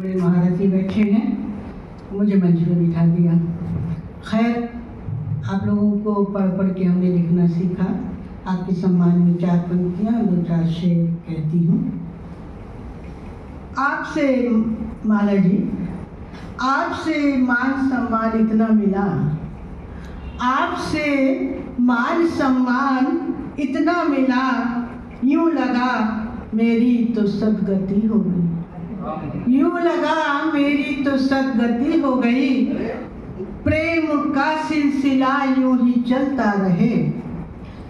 बड़े महारथी बैठे हैं, मुझे मंच पे बिठा दिया। खैर, आप लोगों को पढ़ पढ़ के हमने लिखना सीखा। आपके सम्मान में 4 पंक्तियाँ 2-4 शेर कहती हूँ। आपसे माला जी, आपसे मान सम्मान इतना मिला, आपसे मान सम्मान इतना मिला, यूं लगा मेरी तो सदगति हो गई, यूं लगा मेरी तो सदगति हो गई। प्रेम का सिलसिला यूं ही चलता रहे,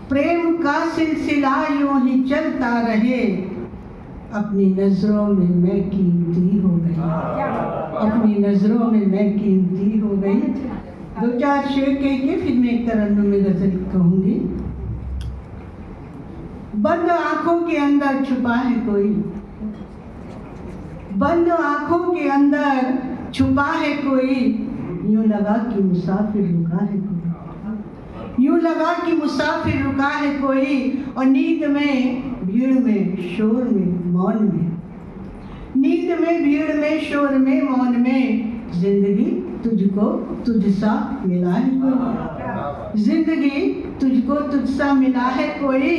प्रेम का सिलसिला यूं ही चलता रहे। अपनी नजरों में मैं कीमती हो गई, अपनी नजरों में मैं कीमती हो गई। 2-4 शेर कह के फिर मैं एक तरन्नुम में गजल कहूँगी। बंद आंखों के अंदर छुपा है कोई, बंद आंखों के अंदर छुपा है कोई, यूं लगा कि मुसाफिर रुका है कोई, यूं लगा कि मुसाफिर रुका है कोई। और नींद में भीड़ में शोर में मौन में, नींद में भीड़ में शोर में मौन में, जिंदगी तुझको तुझसा मिला है कोई, जिंदगी तुझको तुझसा मिला है कोई।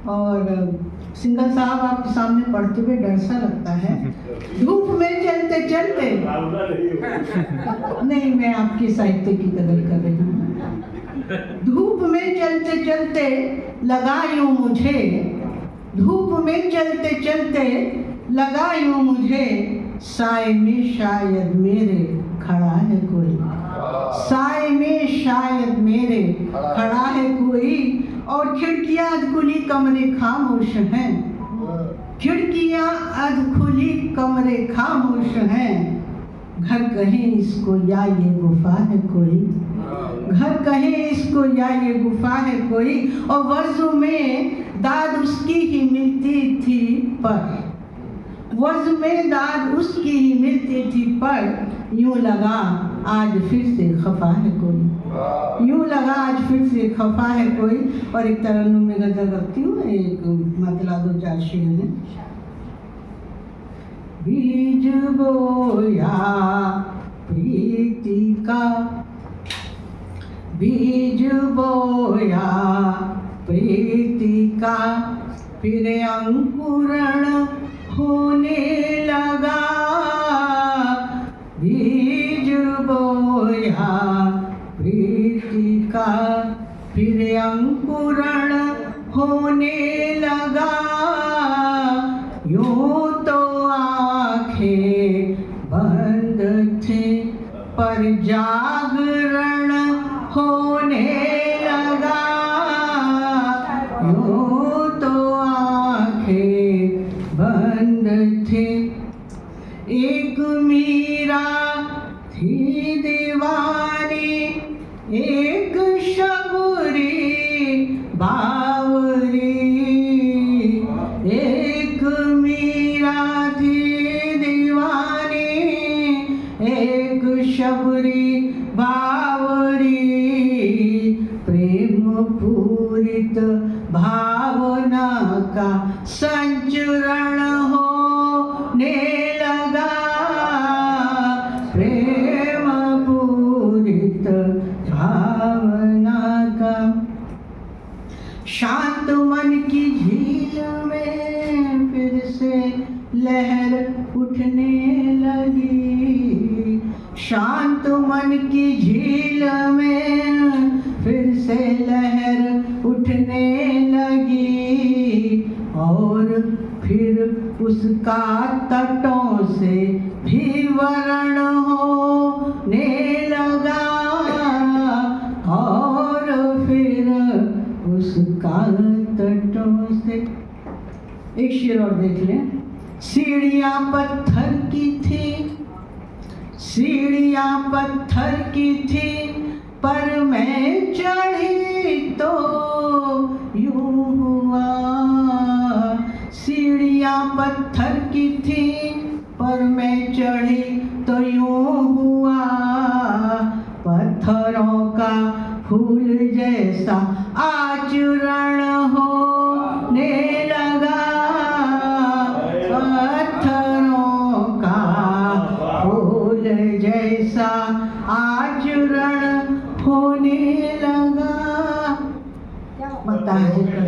और सिंगर साहब आपके सामने पढ़ते हुए डर सा लगता है। धूप में चलते चलते, नहीं, मैं आपके साहित्य की कदर कर रही हूँ। धूप में चलते चलते लगा यूं मुझे, धूप में चलते चलते लगा यूं मुझे, साए में शायद मेरे खड़ा है कोई, साए में शायद मेरे खड़ा है कोई। और खिड़कियां अधखुली कमरे खामोश हैं, खिड़कियां अधखुली कमरे खामोश हैं। घर कहें इसको या ये गुफा है कोई, घर कहें इसको या ये गुफा है कोई। और वज़् में दाद उसकी ही मिलती थी पर, वज़् में दाद उसकी ही मिलती थी पर, यूं लगा आज फिर से खफा है कोई, यूं लगा आज फिर से खफा है कोई। और एक तरन्नुम में गजल रखती हूँ, एक मतलब 2-4 शेर हैं। बीज बोया प्रीति का, बीज बोया प्रीति का, फिर अंकुरण होने लगा। बीज बोया प्रीति का, फिर अंकुरण होने लगा। यूं तो आंखें बंद थे पर जागरण होने लगा। यूं तो आंखें बंद थे, एक मीरा थी दीवानी, एक शबरी बावरी, एक मीरा थी दीवानी, एक शबरी बावरी। प्रेम पूरित भावना का संचरण होने लगा, प्रेम पूरित भावना का। शांत मन की झील में फिर से लहर उठने लगी, शांत मन की झील में फिर से लहर उठने लगी। और फिर उसका तटों से भी वरण होने लगा, और फिर उसका तटों से। एक शेर और देख लें। सीढ़ियाँ पत्थर की थी, सीढ़ियाँ पत्थर की थी, पर मैं चढ़ी तो यूं हुआ। सीढ़ियाँ पत्थर की थी, पर मैं चढ़ी तो यूं हुआ। पत्थरों का फूल जैसा आचरण होने लगा, पत्थरों का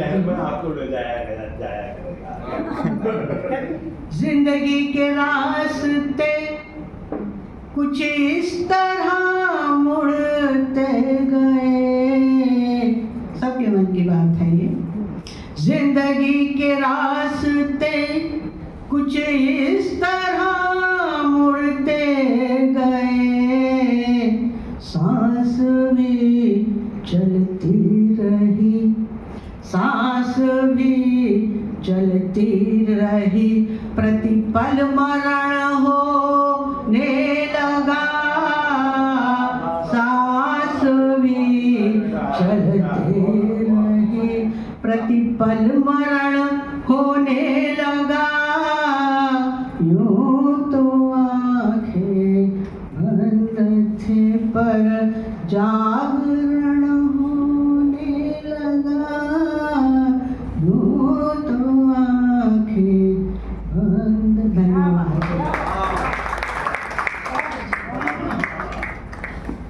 महल में आपको ले जाया करेगा। जिंदगी के रास्ते कुछ इस तरह मुड़ते गए, सबके मन की बात है ये। जिंदगी के रास्ते कुछ इस तरह मुड़ते गए, सांस भी चलती रही, सांस भी चलती रही, प्रतिपल मरण होने लगा, सांस भी चलते रही, प्रतिपल मरण होने लगा, यूं तो आंखें बंद थे पर जागरण